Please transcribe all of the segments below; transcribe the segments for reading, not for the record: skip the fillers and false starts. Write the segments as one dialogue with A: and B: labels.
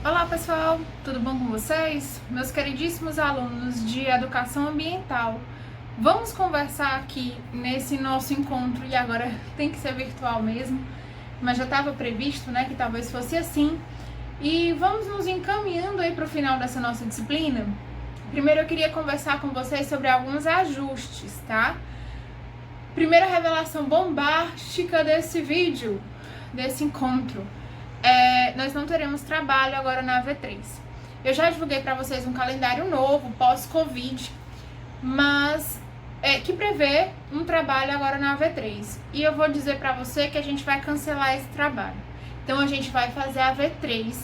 A: Olá pessoal, tudo bom com vocês? Meus queridíssimos alunos de Educação Ambiental, vamos conversar aqui nesse nosso encontro, e agora tem que ser virtual mesmo, mas já estava previsto, né, que talvez fosse assim, e vamos nos encaminhando aí para o final dessa nossa disciplina. Primeiro eu queria conversar com vocês sobre alguns ajustes, tá? Primeira revelação bombástica desse vídeo, desse encontro. Nós não teremos trabalho agora na AV3. Eu já divulguei para vocês um calendário novo, pós-Covid, mas que prevê um trabalho agora na AV3. E eu vou dizer para você que a gente vai cancelar esse trabalho. Então a gente vai fazer a AV3,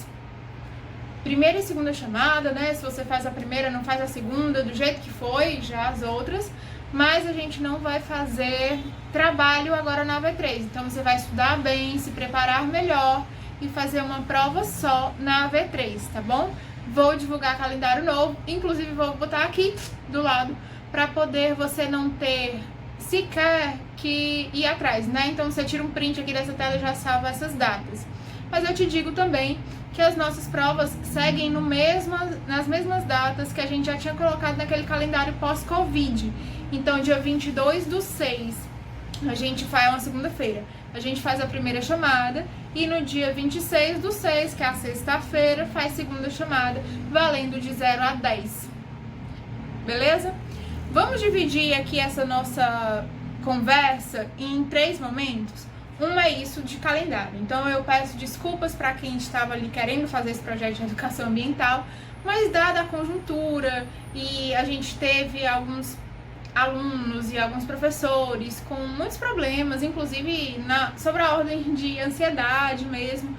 A: primeira e segunda chamada, né? Se você faz a primeira, não faz a segunda, do jeito que foi já as outras. Mas a gente não vai fazer trabalho agora na AV3. Então você vai estudar bem, se preparar melhor e fazer uma prova só na AV3, tá bom? Vou divulgar calendário novo, inclusive vou botar aqui do lado para poder você não ter sequer que ir atrás, né? Então você tira um print aqui dessa tela e já salva essas datas. Mas eu te digo também que as nossas provas seguem nas mesmas datas que a gente já tinha colocado naquele calendário pós-Covid. Então, dia 22/6, a gente faz uma segunda-feira. A gente faz a primeira chamada e no dia 26/6, que é a sexta-feira, faz segunda chamada, valendo de 0 a 10. Beleza? Vamos dividir aqui essa nossa conversa em 3 momentos. Um é isso de calendário. Então eu peço desculpas para quem estava ali querendo fazer esse projeto de educação ambiental, mas dada a conjuntura e a gente teve alguns alunos e alguns professores com muitos problemas, inclusive sobre a ordem de ansiedade mesmo.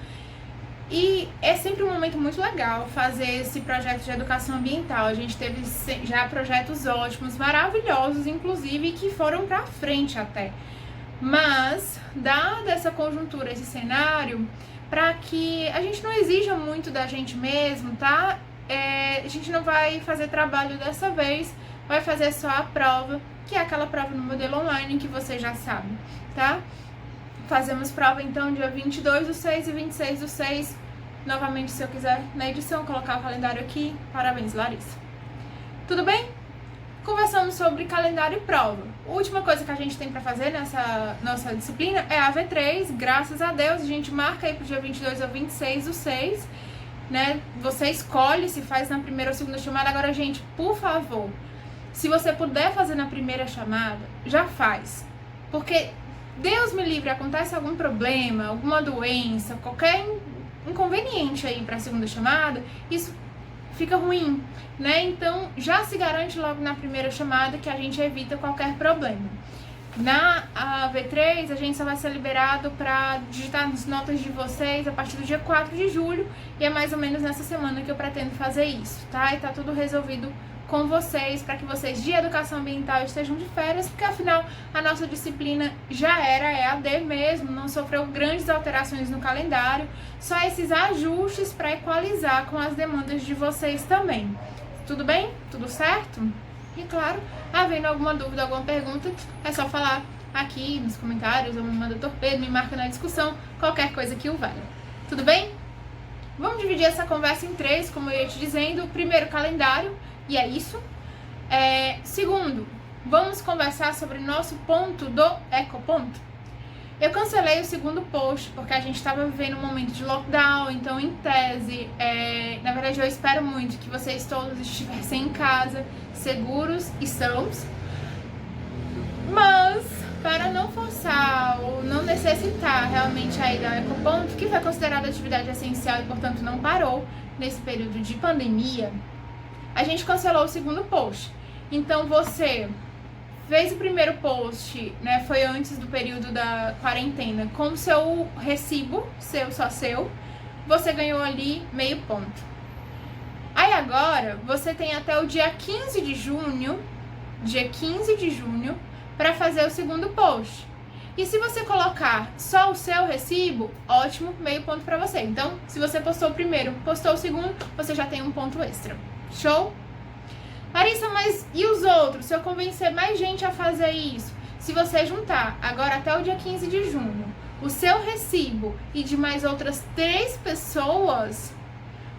A: E é sempre um momento muito legal fazer esse projeto de educação ambiental. A gente teve já projetos ótimos, maravilhosos, inclusive, que foram para frente até. Mas, dada essa conjuntura, esse cenário, para que a gente não exija muito da gente mesmo, tá? A gente não vai fazer trabalho dessa vez, vai fazer só a prova, que é aquela prova no modelo online que você já sabe, tá? Fazemos prova então dia 22/6 e 26/6. Novamente, se eu quiser, na edição, colocar o calendário aqui. Parabéns, Larissa. Tudo bem? Conversamos sobre calendário e prova. A última coisa que a gente tem para fazer nessa nossa disciplina é a AV3. Graças a Deus, a gente marca aí pro dia 22 ou 26/6, né? Você escolhe se faz na primeira ou segunda chamada. Agora, gente, por favor, se você puder fazer na primeira chamada, já faz. Porque, Deus me livre, acontece algum problema, alguma doença, qualquer inconveniente aí para a segunda chamada, isso fica ruim, né? Então, já se garante logo na primeira chamada que a gente evita qualquer problema. Na AV3, a gente só vai ser liberado para digitar as notas de vocês a partir do dia 4 de julho, e é mais ou menos nessa semana que eu pretendo fazer isso, tá? E tá tudo resolvido com vocês, para que vocês de educação ambiental estejam de férias, porque afinal a nossa disciplina já era EAD mesmo, não sofreu grandes alterações no calendário, só esses ajustes para equalizar com as demandas de vocês também. Tudo bem? Tudo certo? E claro, havendo alguma dúvida, alguma pergunta, é só falar aqui nos comentários, ou me manda torpedo, me marca na discussão, qualquer coisa que o valha. Tudo bem? Vamos dividir essa conversa em 3, como eu ia te dizendo. Primeiro, calendário. E é isso. Segundo, vamos conversar sobre o nosso ponto do ecoponto. Eu cancelei o segundo post porque a gente estava vivendo um momento de lockdown, então em tese, na verdade eu espero muito que vocês todos estivessem em casa, seguros e sãos. Mas, para não forçar ou não necessitar realmente a ida ao ecoponto, que foi considerada atividade essencial e portanto não parou nesse período de pandemia, a gente cancelou o segundo post. Então você fez o primeiro post, né, foi antes do período da quarentena, com o seu recibo, só seu, você ganhou ali meio ponto. Aí agora, você tem até o dia 15 de junho, para fazer o segundo post. E se você colocar só o seu recibo, ótimo, meio ponto para você. Então, se você postou o primeiro, postou o segundo, você já tem um ponto extra. Show? Larissa, mas e os outros? Se eu convencer mais gente a fazer isso? Se você juntar agora até o dia 15 de junho o seu recibo e de mais outras 3 pessoas,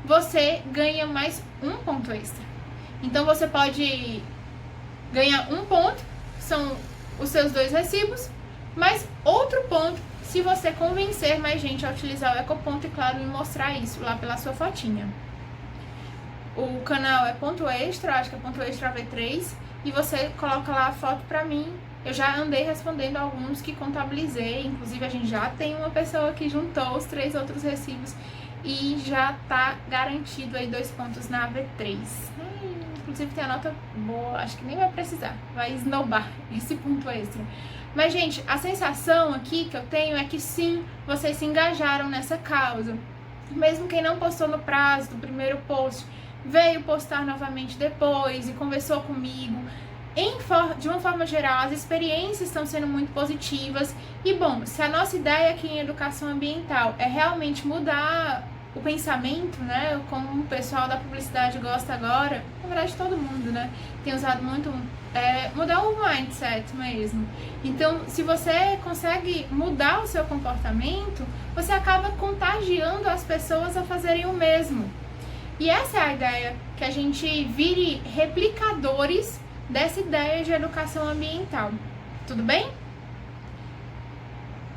A: você ganha mais um ponto extra. Então você pode ganhar um ponto, são os seus 2 recibos, mais outro ponto se você convencer mais gente a utilizar o Ecoponto e, claro, me mostrar isso lá pela sua fotinha. O canal é ponto extra, acho que é ponto extra V3, e você coloca lá a foto pra mim. Eu já andei respondendo alguns que contabilizei, inclusive a gente já tem uma pessoa que juntou os 3 outros recibos e já tá garantido aí 2 pontos na V3. Inclusive tem a nota boa, acho que nem vai precisar, vai esnobar esse ponto extra. Mas, gente, a sensação aqui que eu tenho é que sim, vocês se engajaram nessa causa. Mesmo quem não postou no prazo do primeiro post, veio postar novamente depois e conversou comigo. De uma forma geral, as experiências estão sendo muito positivas. E, bom, se a nossa ideia aqui em educação ambiental é realmente mudar o pensamento, né, como o pessoal da publicidade gosta agora, na verdade todo mundo, né, tem usado muito, mudar o mindset mesmo. Então, se você consegue mudar o seu comportamento, você acaba contagiando as pessoas a fazerem o mesmo. E essa é a ideia, que a gente vire replicadores dessa ideia de educação ambiental. Tudo bem?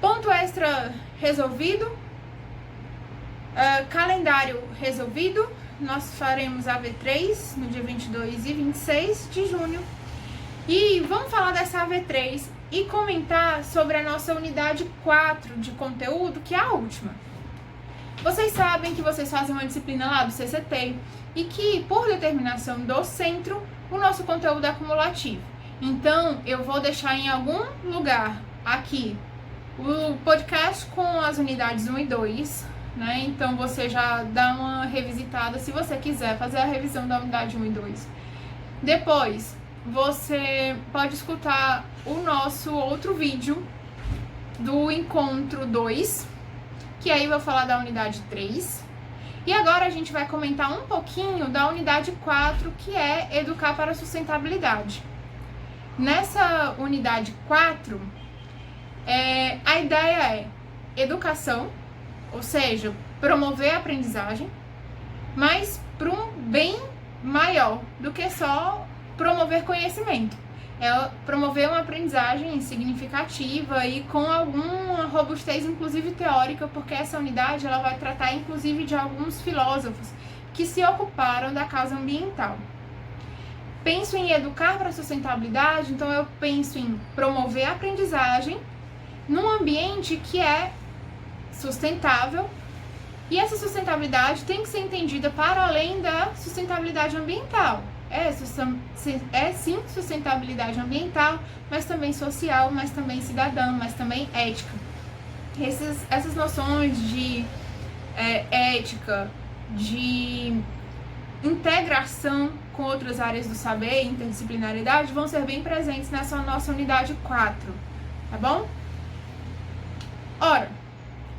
A: Ponto extra resolvido. Calendário resolvido. Nós faremos a V3 no dia 22 e 26 de junho. E vamos falar dessa AV3 e comentar sobre a nossa unidade 4 de conteúdo, que é a última. Vocês sabem que vocês fazem uma disciplina lá do CCT e que, por determinação do centro, o nosso conteúdo é acumulativo. Então, eu vou deixar em algum lugar aqui o podcast com as unidades 1 e 2, né? Então, você já dá uma revisitada se você quiser fazer a revisão da unidade 1 e 2. Depois, você pode escutar o nosso outro vídeo do encontro 2, que aí eu vou falar da unidade 3. E agora a gente vai comentar um pouquinho da unidade 4, que é Educar para a Sustentabilidade. Nessa unidade 4, a ideia é educação, ou seja, promover a aprendizagem, mas para um bem maior do que só promover conhecimento. É promover uma aprendizagem significativa e com alguma robustez, inclusive teórica, porque essa unidade ela vai tratar, inclusive, de alguns filósofos que se ocuparam da causa ambiental. Penso em educar para a sustentabilidade, então eu penso em promover a aprendizagem num ambiente que é sustentável, e essa sustentabilidade tem que ser entendida para além da sustentabilidade ambiental. É sim sustentabilidade ambiental, mas também social, mas também cidadã, mas também ética. Essas noções de ética, de integração com outras áreas do saber, interdisciplinaridade, vão ser bem presentes nessa nossa unidade 4, tá bom? Ora,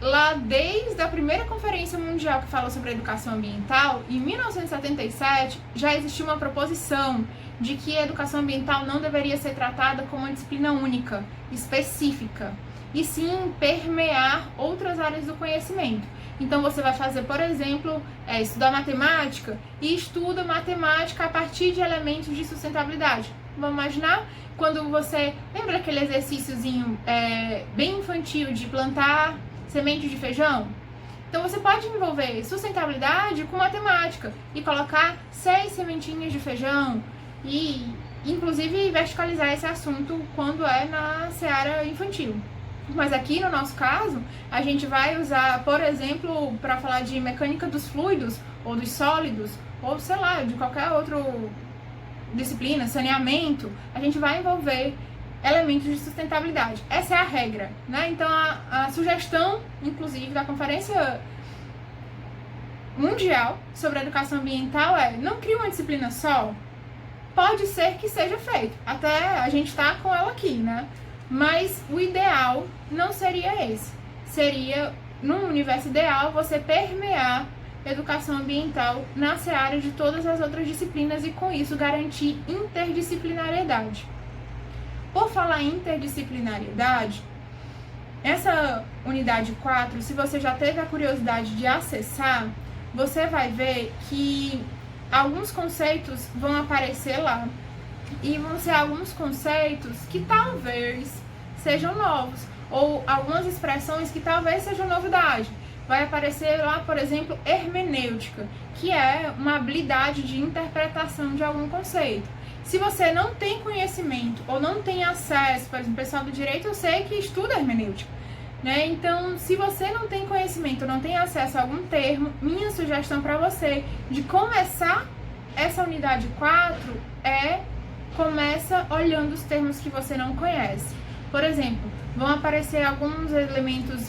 A: lá desde a primeira conferência mundial que falou sobre a educação ambiental, em 1977, já existia uma proposição de que a educação ambiental não deveria ser tratada como uma disciplina única, específica, e sim permear outras áreas do conhecimento. Então você vai fazer, por exemplo, estudar matemática e estuda matemática a partir de elementos de sustentabilidade. Vamos imaginar quando você lembra aquele exercíciozinho bem infantil de plantar semente de feijão? Então você pode envolver sustentabilidade com matemática e colocar 6 sementinhas de feijão e inclusive verticalizar esse assunto quando é na seara infantil. Mas aqui no nosso caso, a gente vai usar, por exemplo, para falar de mecânica dos fluidos ou dos sólidos, ou sei lá, de qualquer outra disciplina, saneamento, a gente vai envolver elementos de sustentabilidade. Essa é a regra, né? Então, a sugestão, inclusive, da Conferência Mundial sobre a Educação Ambiental não crie uma disciplina só. Pode ser que seja feito. Até a gente está com ela aqui, né? Mas o ideal não seria esse. Seria, num universo ideal, você permear educação ambiental na seara de todas as outras disciplinas e, com isso, garantir interdisciplinariedade. Por falar em interdisciplinariedade, essa unidade 4, se você já teve a curiosidade de acessar, você vai ver que alguns conceitos vão aparecer lá. E vão ser alguns conceitos que talvez sejam novos, ou algumas expressões que talvez sejam novidade. Vai aparecer lá, por exemplo, hermenêutica, que é uma habilidade de interpretação de algum conceito. Se você não tem conhecimento ou não tem acesso, por exemplo, o pessoal do direito eu sei que estuda hermenêutica, né? Então, se você não tem conhecimento, não tem acesso a algum termo, minha sugestão para você de começar essa unidade 4 começa olhando os termos que você não conhece. Por exemplo, vão aparecer alguns elementos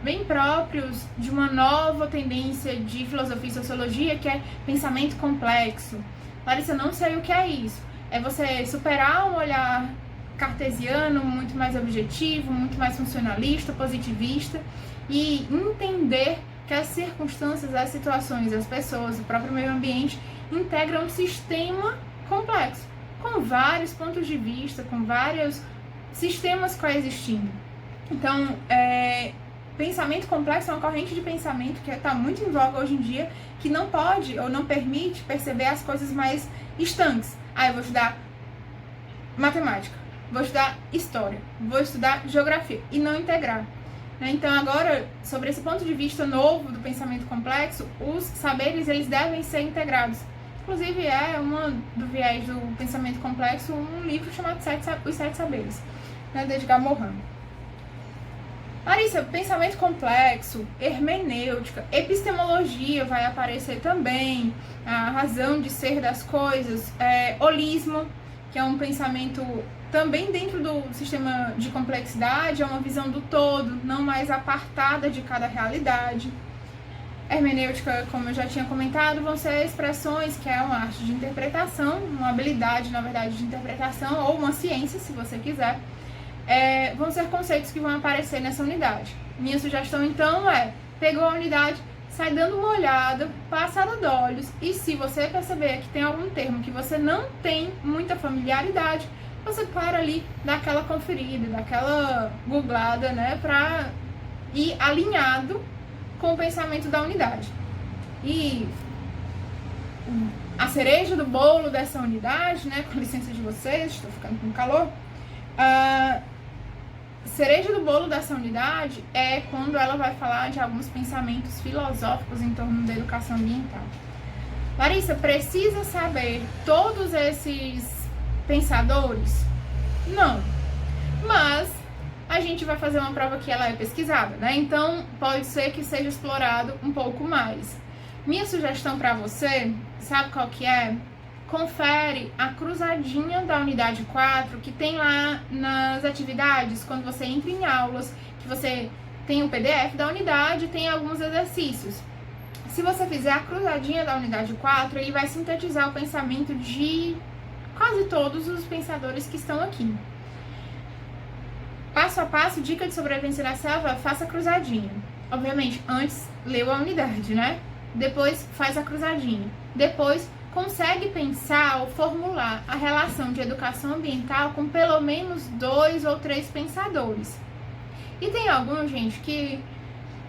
A: bem próprios de uma nova tendência de filosofia e sociologia, que é pensamento complexo. Larissa, eu não sei o que é isso. É você superar um olhar cartesiano, muito mais objetivo, muito mais funcionalista, positivista, e entender que as circunstâncias, as situações, as pessoas, o próprio meio ambiente integram um sistema complexo, com vários pontos de vista, com vários sistemas coexistindo. Então, pensamento complexo é uma corrente de pensamento que está muito em voga hoje em dia, que não pode ou não permite perceber as coisas mais estanques. Eu vou estudar matemática, vou estudar história, vou estudar geografia e não integrar. Então, agora, sobre esse ponto de vista novo do pensamento complexo, os saberes eles devem ser integrados. Inclusive, do viés do pensamento complexo, um livro chamado Os Sete Saberes, né, de Edgar Morin. Larissa, pensamento complexo, hermenêutica, epistemologia vai aparecer também, a razão de ser das coisas, holismo, que é um pensamento também dentro do sistema de complexidade, é uma visão do todo, não mais apartada de cada realidade. Hermenêutica, como eu já tinha comentado, vão ser expressões, que é uma arte de interpretação, uma habilidade, na verdade, de interpretação, ou uma ciência, se você quiser. Vão ser conceitos que vão aparecer nessa unidade. Minha sugestão, então, pegou a unidade, sai dando uma olhada, passada de olhos, e se você perceber que tem algum termo que você não tem muita familiaridade, você para ali, dá aquela conferida, dá aquela googlada, né, para ir alinhado com o pensamento da unidade. E a cereja do bolo dessa unidade, né, com licença de vocês, estou ficando com calor, a cereja do bolo dessa unidade é quando ela vai falar de alguns pensamentos filosóficos em torno da educação ambiental. Larissa, precisa saber todos esses pensadores? Não. Mas a gente vai fazer uma prova que ela é pesquisada, né? Então, pode ser que seja explorado um pouco mais. Minha sugestão para você, sabe qual que é? Confere a cruzadinha da unidade 4, que tem lá nas atividades, quando você entra em aulas, que você tem o PDF da unidade, tem alguns exercícios. Se você fizer a cruzadinha da unidade 4, ele vai sintetizar o pensamento de quase todos os pensadores que estão aqui. Passo a passo, dica de sobrevivência na selva, faça a cruzadinha. Obviamente, antes leu a unidade, né? Depois faz a cruzadinha. Depois consegue pensar ou formular a relação de educação ambiental com pelo menos 2 ou 3 pensadores. E tem alguns, gente, que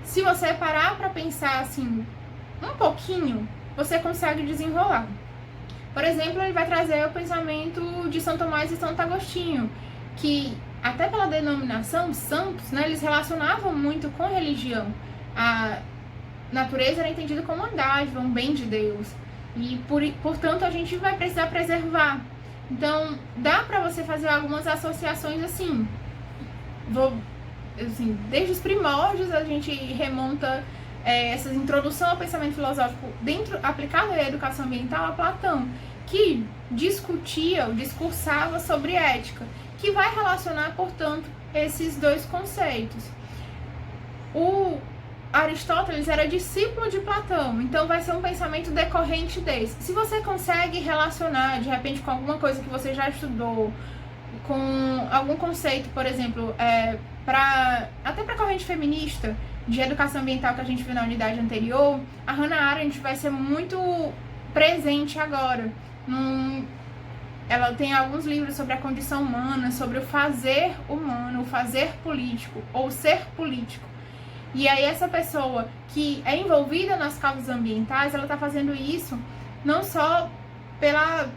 A: se você parar para pensar assim um pouquinho, você consegue desenrolar. Por exemplo, ele vai trazer o pensamento de São Tomás e Santo Agostinho, que até pela denominação santos, né, eles relacionavam muito com religião. A natureza era entendida como uma dádiva, um bem de Deus. E, portanto, a gente vai precisar preservar. Então, dá para você fazer algumas associações assim. Desde os primórdios, a gente remonta essa introdução ao pensamento filosófico aplicado à educação ambiental a Platão, que discursava sobre ética, que vai relacionar, portanto, esses dois conceitos. O Aristóteles era discípulo de Platão, então vai ser um pensamento decorrente desse. Se você consegue relacionar, de repente, com alguma coisa que você já estudou, com algum conceito, por exemplo, até para a corrente feminista de educação ambiental que a gente viu na unidade anterior, a Hannah Arendt vai ser muito presente agora. Ela tem alguns livros sobre a condição humana, sobre o fazer humano, o fazer político, ou ser político. E aí essa pessoa que é envolvida nas causas ambientais, ela está fazendo isso não só pela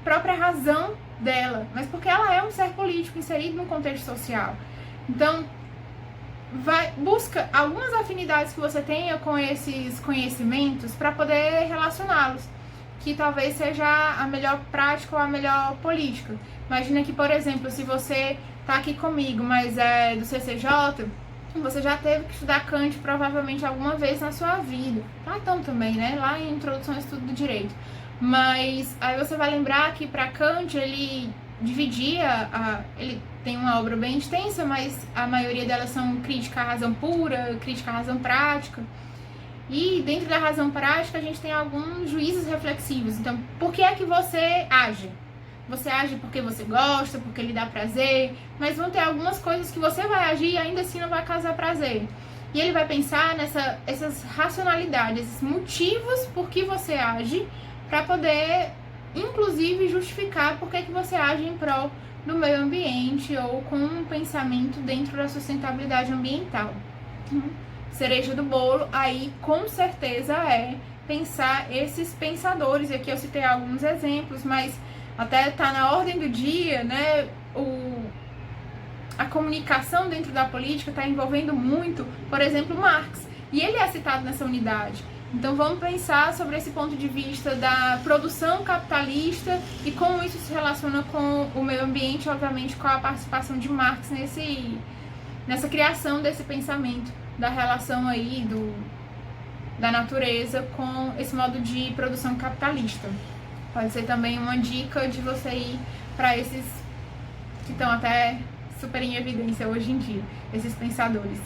A: própria razão dela, mas porque ela é um ser político inserido no contexto social. Então, busca algumas afinidades que você tenha com esses conhecimentos para poder relacioná-los, que talvez seja a melhor prática ou a melhor política. Imagina que, por exemplo, se você está aqui comigo, mas é do CCJ, você já teve que estudar Kant provavelmente alguma vez na sua vida. Platão também, né? Lá em Introdução ao Estudo do Direito. Mas aí você vai lembrar que para Kant ele dividia, ele tem uma obra bem extensa, mas a maioria delas são crítica à razão pura, crítica à razão prática. E dentro da razão prática a gente tem alguns juízos reflexivos. Então, por que é que você age? Você age porque você gosta, porque lhe dá prazer, mas vão ter algumas coisas que você vai agir e ainda assim não vai causar prazer. E ele vai pensar essas racionalidades, esses motivos por que você age, para poder, inclusive, justificar por que você age em prol do meio ambiente ou com um pensamento dentro da sustentabilidade ambiental. Cereja do bolo, aí com certeza é pensar esses pensadores. Aqui eu citei alguns exemplos, mas até tá na ordem do dia, né? A comunicação dentro da política está envolvendo muito, por exemplo, Marx. E ele é citado nessa unidade. Então vamos pensar sobre esse ponto de vista da produção capitalista e como isso se relaciona com o meio ambiente, obviamente com a participação de Marx nessa criação desse pensamento, da relação aí da natureza com esse modo de produção capitalista. Pode ser também uma dica de você ir para esses que estão até super em evidência hoje em dia, esses pensadores.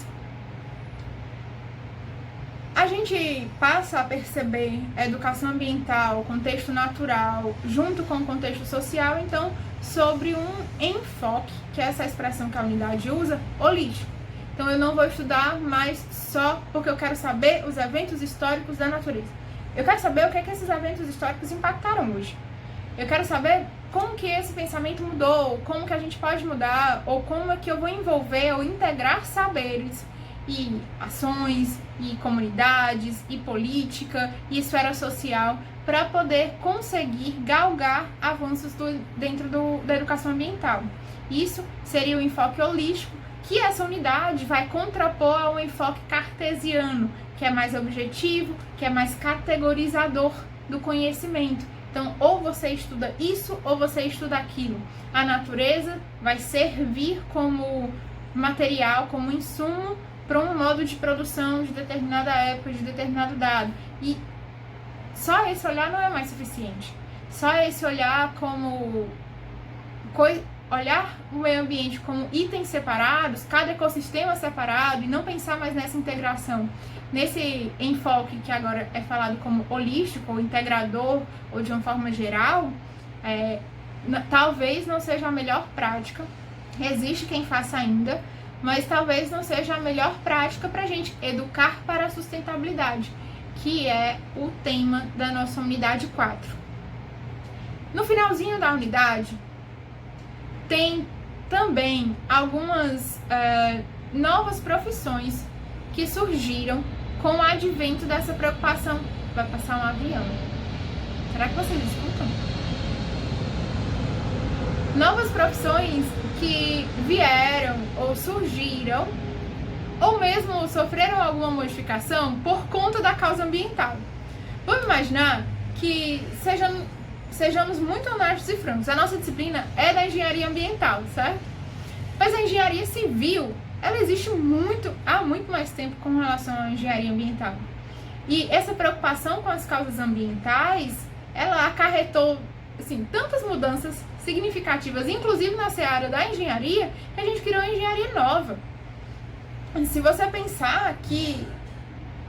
A: A gente passa a perceber a educação ambiental, o contexto natural, junto com o contexto social, então, sobre um enfoque, que é essa expressão que a unidade usa, holístico. Então, eu não vou estudar mais só porque eu quero saber os eventos históricos da natureza. Eu quero saber o que é que esses eventos históricos impactaram hoje. Eu quero saber como que esse pensamento mudou, como que a gente pode mudar, ou como é que eu vou envolver ou integrar saberes e ações, e comunidades, e política, e esfera social, para poder conseguir galgar avanços dentro da educação ambiental. Isso seria o enfoque holístico, que essa unidade vai contrapor ao enfoque cartesiano, que é mais objetivo, que é mais categorizador do conhecimento. Então, ou você estuda isso, ou você estuda aquilo. A natureza vai servir como material, como insumo, para um modo de produção de determinada época, de determinado dado. E só esse olhar não é mais suficiente. Só esse olhar como... olhar o meio ambiente como itens separados, cada ecossistema separado, e não pensar mais nessa integração, nesse enfoque que agora é falado como holístico, ou integrador, ou de uma forma geral, talvez não seja a melhor prática. Existe quem faça ainda, mas talvez não seja a melhor prática para a gente educar para a sustentabilidade, que é o tema da nossa unidade 4. No finalzinho da unidade, tem também algumas novas profissões que surgiram com o advento dessa preocupação. Vai passar um avião. Será que vocês escutam? Novas profissões que vieram ou surgiram ou mesmo sofreram alguma modificação por conta da causa ambiental. Vamos imaginar que sejamos muito honestos e francos. A nossa disciplina é da engenharia ambiental, certo? Mas a engenharia civil, ela existe há muito mais tempo com relação à engenharia ambiental. E essa preocupação com as causas ambientais, ela acarretou assim, tantas mudanças significativas, inclusive na seara da engenharia, que a gente criou uma engenharia nova. Se você pensar que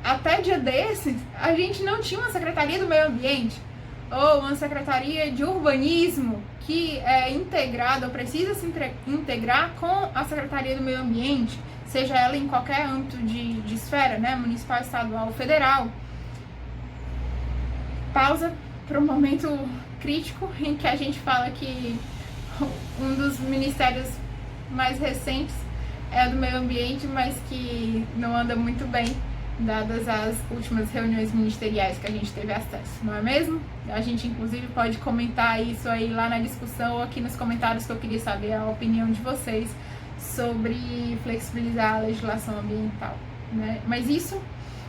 A: até dia desses, a gente não tinha uma Secretaria do Meio Ambiente, ou uma Secretaria de Urbanismo, que é integrada, ou precisa se integrar com a Secretaria do Meio Ambiente, seja ela em qualquer âmbito de esfera, né, municipal, estadual ou federal. Pausa para um momento crítico em que a gente fala que um dos ministérios mais recentes é do meio ambiente, mas que não anda muito bem, dadas as últimas reuniões ministeriais que a gente teve acesso, não é mesmo? A gente, inclusive, pode comentar isso aí lá na discussão ou aqui nos comentários, que eu queria saber a opinião de vocês sobre flexibilizar a legislação ambiental, né? Mas isso,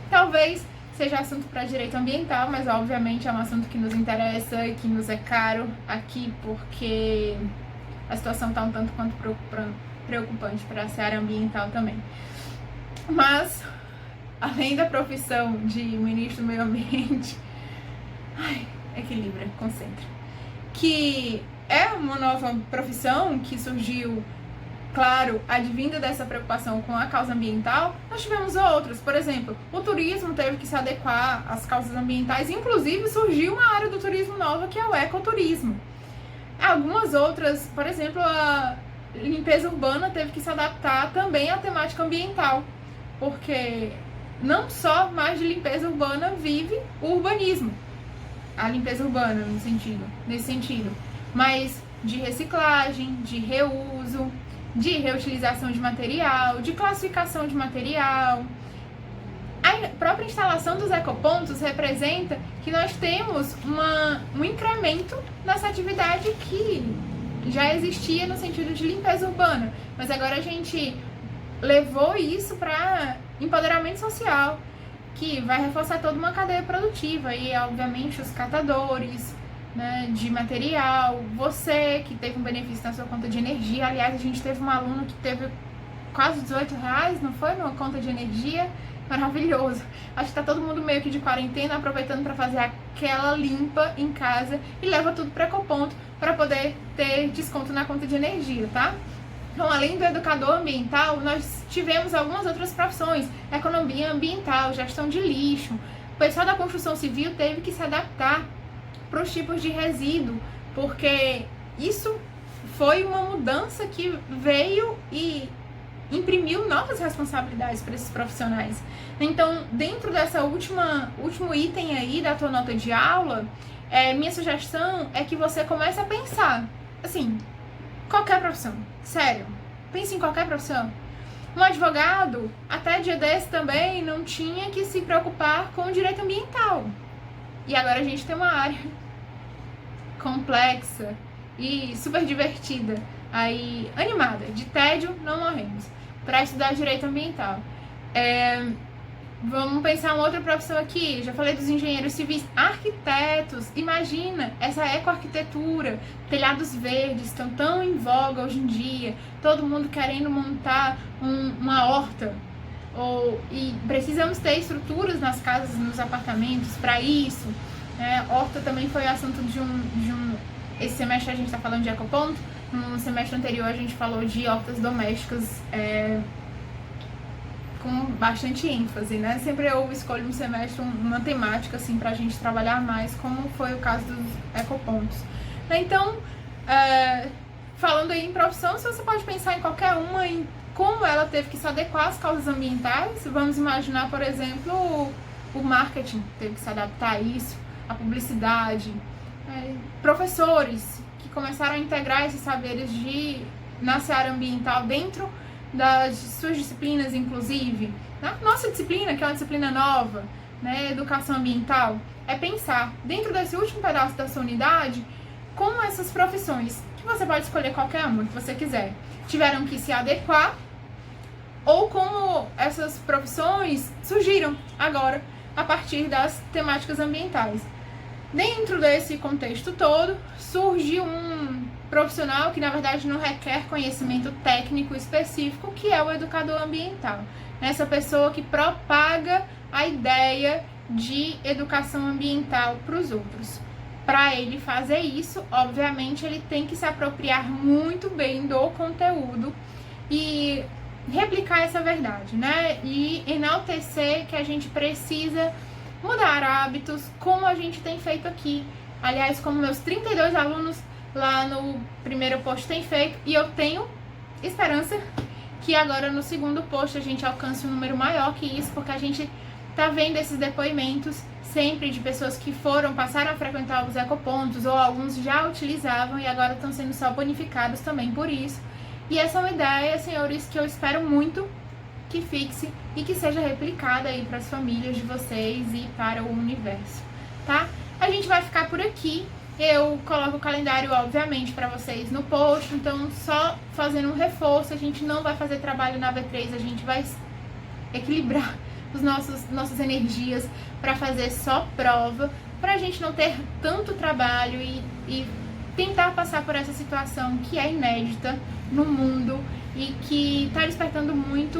A: talvez, seja assunto para direito ambiental, mas, obviamente, é um assunto que nos interessa e que nos é caro aqui, porque a situação está um tanto quanto preocupante para a seara ambiental também. Mas, além da profissão de ministro do meio ambiente, equilibra, concentra, que é uma nova profissão que surgiu, claro, advinda dessa preocupação com a causa ambiental, nós tivemos outras. Por exemplo, o turismo teve que se adequar às causas ambientais, inclusive surgiu uma área do turismo nova, que é o ecoturismo. Algumas outras, por exemplo, a limpeza urbana teve que se adaptar também à temática ambiental, porque não só mais de limpeza urbana vive o urbanismo, a limpeza urbana nesse sentido, mas de reciclagem, de reuso, de reutilização de material, de classificação de material. A própria instalação dos ecopontos representa que nós temos um incremento nessa atividade que já existia no sentido de limpeza urbana, mas agora a gente levou isso para empoderamento social, que vai reforçar toda uma cadeia produtiva e, obviamente, os catadores, né, de material, você que teve um benefício na sua conta de energia. Aliás, a gente teve um aluno que teve quase R$18, não foi? Numa conta de energia, maravilhoso. Acho que tá todo mundo meio que de quarentena, aproveitando para fazer aquela limpa em casa e leva tudo para Ecoponto para poder ter desconto na conta de energia, tá? Então, além do educador ambiental, nós tivemos algumas outras profissões: economia ambiental, gestão de lixo. O pessoal da construção civil teve que se adaptar para os tipos de resíduo, porque isso foi uma mudança que veio e imprimiu novas responsabilidades para esses profissionais. Então, dentro dessa último item aí da tua nota de aula, minha sugestão é que você comece a pensar, assim, qualquer profissão, sério, pense em qualquer profissão. Um advogado, até dia desse também, não tinha que se preocupar com o direito ambiental. E agora a gente tem uma área complexa e super divertida, aí animada, de tédio não morremos, para estudar direito ambiental. Vamos pensar uma outra profissão aqui. Já falei dos engenheiros civis, arquitetos. Imagina essa ecoarquitetura, telhados verdes estão tão em voga hoje em dia, todo mundo querendo montar uma horta, e precisamos ter estruturas nas casas, nos apartamentos para isso. Horta também foi assunto de um... Esse semestre a gente está falando de ecoponto. No semestre anterior a gente falou de hortas domésticas, com bastante ênfase, né? Sempre eu escolho um semestre uma temática, assim, pra gente trabalhar mais, como foi o caso dos ecopontos. Então, falando aí em profissão, se você pode pensar em qualquer uma, em como ela teve que se adequar às causas ambientais. Vamos imaginar, por exemplo, o marketing teve que se adaptar a isso, a publicidade, professores que começaram a integrar esses saberes na seara ambiental dentro das suas disciplinas, inclusive. Na nossa disciplina, que é uma disciplina nova, né, educação ambiental, é pensar, dentro desse último pedaço da sua unidade, como essas profissões, que você pode escolher qualquer uma que você quiser, tiveram que se adequar, ou como essas profissões surgiram agora, a partir das temáticas ambientais. Dentro desse contexto todo, surge um profissional que, na verdade, não requer conhecimento técnico específico, que é o educador ambiental. Essa pessoa que propaga a ideia de educação ambiental para os outros. Para ele fazer isso, obviamente, ele tem que se apropriar muito bem do conteúdo e replicar essa verdade, né? E enaltecer que a gente precisa mudar hábitos, como a gente tem feito aqui. Aliás, como meus 32 alunos lá no primeiro post têm feito, e eu tenho esperança que agora no segundo post a gente alcance um número maior que isso, porque a gente tá vendo esses depoimentos sempre de pessoas que passaram a frequentar os ecopontos, ou alguns já utilizavam e agora estão sendo só bonificados também por isso. E essa é uma ideia, senhores, que eu espero muito que fixe e que seja replicada aí para as famílias de vocês e para o universo, tá? A gente vai ficar por aqui. Eu coloco o calendário, obviamente, para vocês no post, então só fazendo um reforço, a gente não vai fazer trabalho na V3, a gente vai equilibrar os nossas energias para fazer só prova, para a gente não ter tanto trabalho e tentar passar por essa situação que é inédita no mundo e que está despertando muita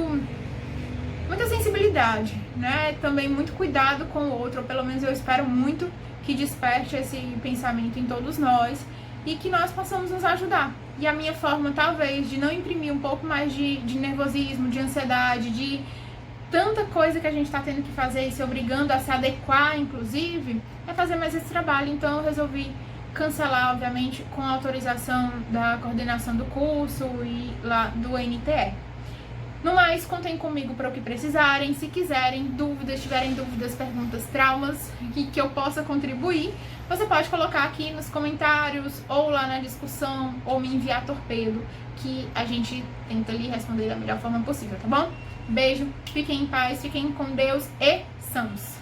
A: sensibilidade, né? Também muito cuidado com o outro, ou pelo menos eu espero muito que desperte esse pensamento em todos nós e que nós possamos nos ajudar. E a minha forma, talvez, de não imprimir um pouco mais de nervosismo, de ansiedade, de tanta coisa que a gente está tendo que fazer e se obrigando a se adequar, inclusive, é fazer mais esse trabalho. Então eu resolvi cancelar, obviamente, com a autorização da coordenação do curso e lá do NTE. No mais, contem comigo para o que precisarem. Se quiserem tiverem dúvidas, perguntas, traumas que eu possa contribuir, você pode colocar aqui nos comentários ou lá na discussão ou me enviar torpedo, que a gente tenta lhe responder da melhor forma possível, tá bom? Beijo, fiquem em paz, fiquem com Deus e sãos!